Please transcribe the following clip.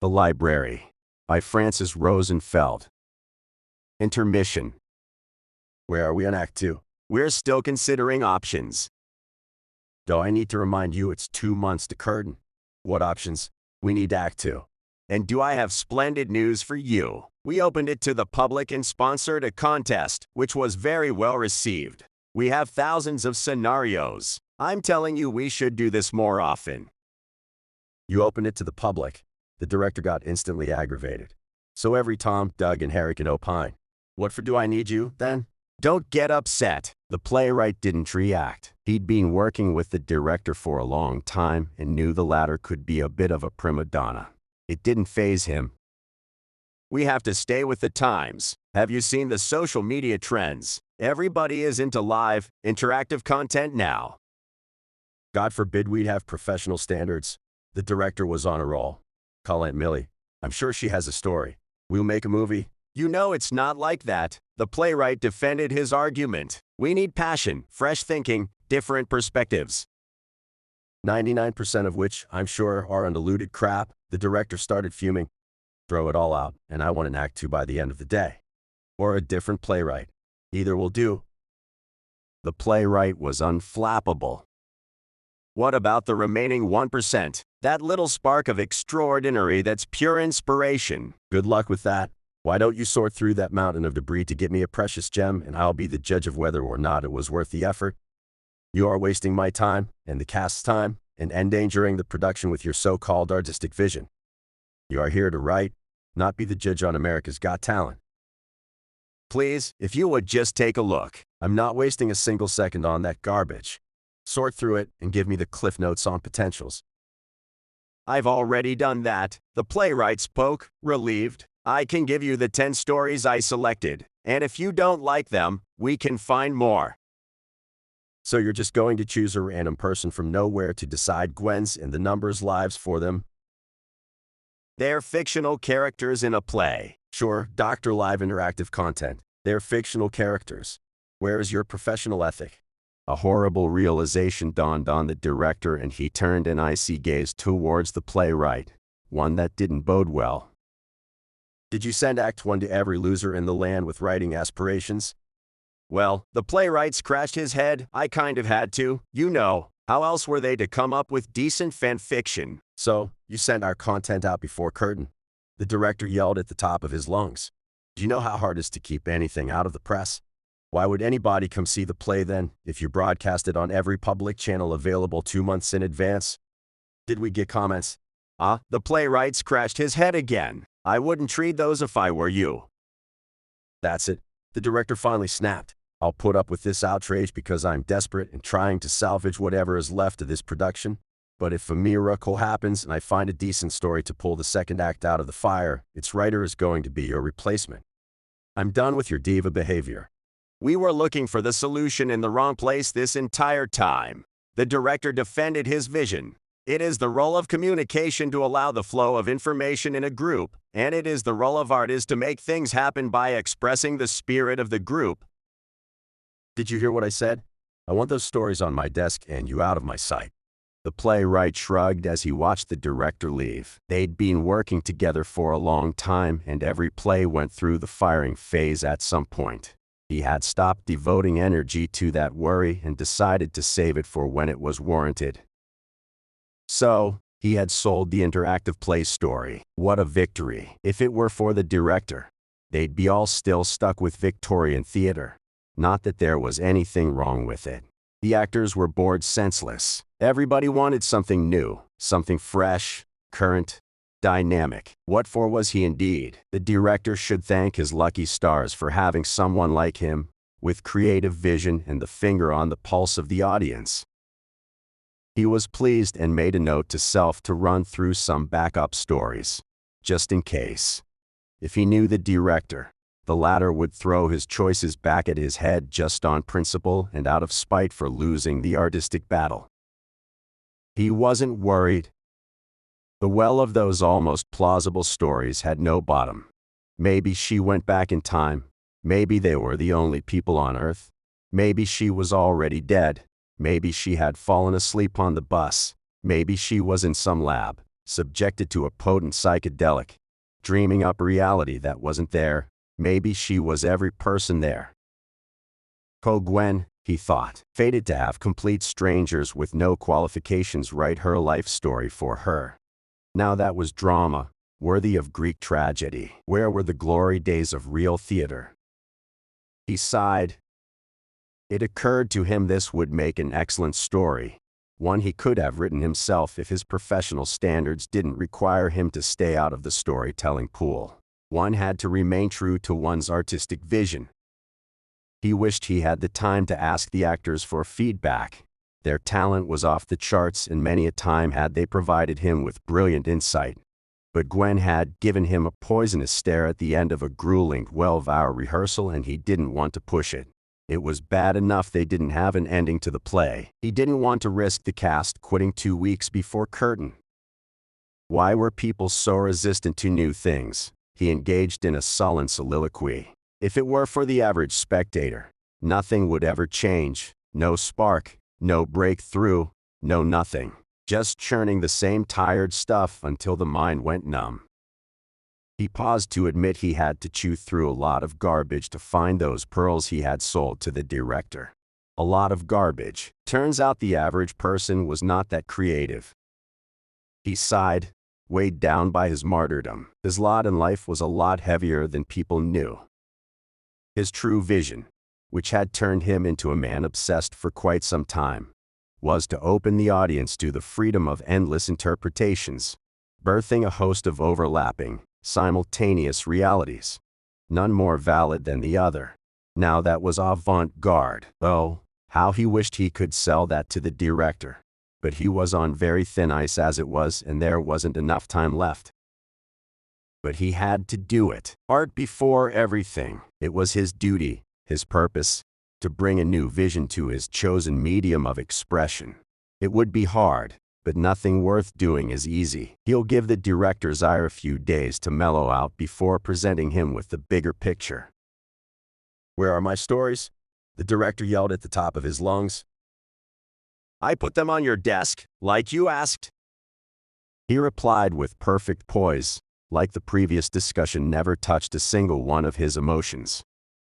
The Library by Francis Rosenfeld. Intermission. Where are we on Act 2? We're still considering options. Though I need to remind you it's 2 months to curtain. What options? We need Act 2. And do I have splendid news for you? We opened it to the public and sponsored a contest, which was very well received. We have thousands of scenarios. I'm telling you we should do this more often. You opened it to the public. The director got instantly aggravated. So every Tom, Doug, and Harry can opine. What for do I need you, then? Don't get upset. The playwright didn't react. He'd been working with the director for a long time and knew the latter could be a bit of a prima donna. It didn't faze him. We have to stay with the times. Have you seen the social media trends? Everybody is into live, interactive content now. God forbid we'd have professional standards. The director was on a roll. Call Aunt Millie. I'm sure she has a story. We'll make a movie. You know it's not like that. The playwright defended his argument. We need passion, fresh thinking, different perspectives. 99% of which, I'm sure, are undiluted crap. The director started fuming. Throw it all out, and I want an Act 2 by the end of the day. Or a different playwright. Either will do. The playwright was unflappable. What about the remaining 1%? That little spark of extraordinary that's pure inspiration. Good luck with that. Why don't you sort through that mountain of debris to get me a precious gem, and I'll be the judge of whether or not it was worth the effort? You are wasting my time, and the cast's time, and endangering the production with your so-called artistic vision. You are here to write, not be the judge on America's Got Talent. Please, if you would just take a look. I'm not wasting a single second on that garbage. Sort through it and give me the cliff notes on potentials. I've already done that. The playwright spoke, relieved. I can give you the 10 stories I selected, and if you don't like them, we can find more. So you're just going to choose a random person from nowhere to decide Gwen's and the numbers' lives for them? They're fictional characters in a play. Sure, Dr. Live interactive content. They're fictional characters. Where is your professional ethic? A horrible realization dawned on the director, and he turned an icy gaze towards the playwright, one that didn't bode well. Did you send Act 1 to every loser in the land with writing aspirations? Well, the playwright scratched his head. I kind of had to. You know, how else were they to come up with decent fan fiction? So, you sent our content out before curtain. The director yelled at the top of his lungs. Do you know how hard it is to keep anything out of the press? Why would anybody come see the play then, if you broadcast it on every public channel available 2 months in advance? Did we get comments? The playwright scratched his head again. I wouldn't read those if I were you. That's it. The director finally snapped. I'll put up with this outrage because I'm desperate and trying to salvage whatever is left of this production. But if a miracle happens and I find a decent story to pull the second act out of the fire, its writer is going to be your replacement. I'm done with your diva behavior. We were looking for the solution in the wrong place this entire time. The director defended his vision. It is the role of communication to allow the flow of information in a group, and it is the role of artists to make things happen by expressing the spirit of the group. Did you hear what I said? I want those stories on my desk and you out of my sight. The playwright shrugged as he watched the director leave. They'd been working together for a long time, and every play went through the firing phase at some point. He had stopped devoting energy to that worry and decided to save it for when it was warranted. So, he had sold the interactive play story. What a victory. If it were for the director, they'd be all still stuck with Victorian theater. Not that there was anything wrong with it. The actors were bored senseless. Everybody wanted something new, something fresh, current, dynamic. What for was he indeed? The director should thank his lucky stars for having someone like him, with creative vision and the finger on the pulse of the audience. He was pleased and made a note to self to run through some backup stories, just in case. If he knew the director, the latter would throw his choices back at his head just on principle and out of spite for losing the artistic battle. He wasn't worried. The well of those almost plausible stories had no bottom. Maybe she went back in time. Maybe they were the only people on Earth. Maybe she was already dead. Maybe she had fallen asleep on the bus. Maybe she was in some lab, subjected to a potent psychedelic, dreaming up a reality that wasn't there. Maybe she was every person there. Gwen, he thought, fated to have complete strangers with no qualifications write her life story for her. Now that was drama, worthy of Greek tragedy. Where were the glory days of real theater? He sighed. It occurred to him this would make an excellent story, one he could have written himself if his professional standards didn't require him to stay out of the storytelling pool. One had to remain true to one's artistic vision. He wished he had the time to ask the actors for feedback. Their talent was off the charts, and many a time had they provided him with brilliant insight. But Gwen had given him a poisonous stare at the end of a grueling 12-hour rehearsal, and he didn't want to push it. It was bad enough they didn't have an ending to the play. He didn't want to risk the cast quitting 2 weeks before curtain. Why were people so resistant to new things? He engaged in a sullen soliloquy. If it were for the average spectator, nothing would ever change. No spark, no breakthrough, no nothing. Just churning the same tired stuff until the mind went numb. He paused to admit he had to chew through a lot of garbage to find those pearls he had sold to the director. A lot of garbage. Turns out the average person was not that creative. He sighed, weighed down by his martyrdom. His lot in life was a lot heavier than people knew. His true vision, which had turned him into a man obsessed for quite some time, was to open the audience to the freedom of endless interpretations, birthing a host of overlapping, simultaneous realities, none more valid than the other. Now that was avant-garde. Oh, how he wished he could sell that to the director. But he was on very thin ice as it was, and there wasn't enough time left. But he had to do it. Art before everything. It was his duty, his purpose, to bring a new vision to his chosen medium of expression. It would be hard, but nothing worth doing is easy. He'll give the director's eye a few days to mellow out before presenting him with the bigger picture. Where are my stories? The director yelled at the top of his lungs. I put them on your desk, like you asked. He replied with perfect poise, like the previous discussion never touched a single one of his emotions.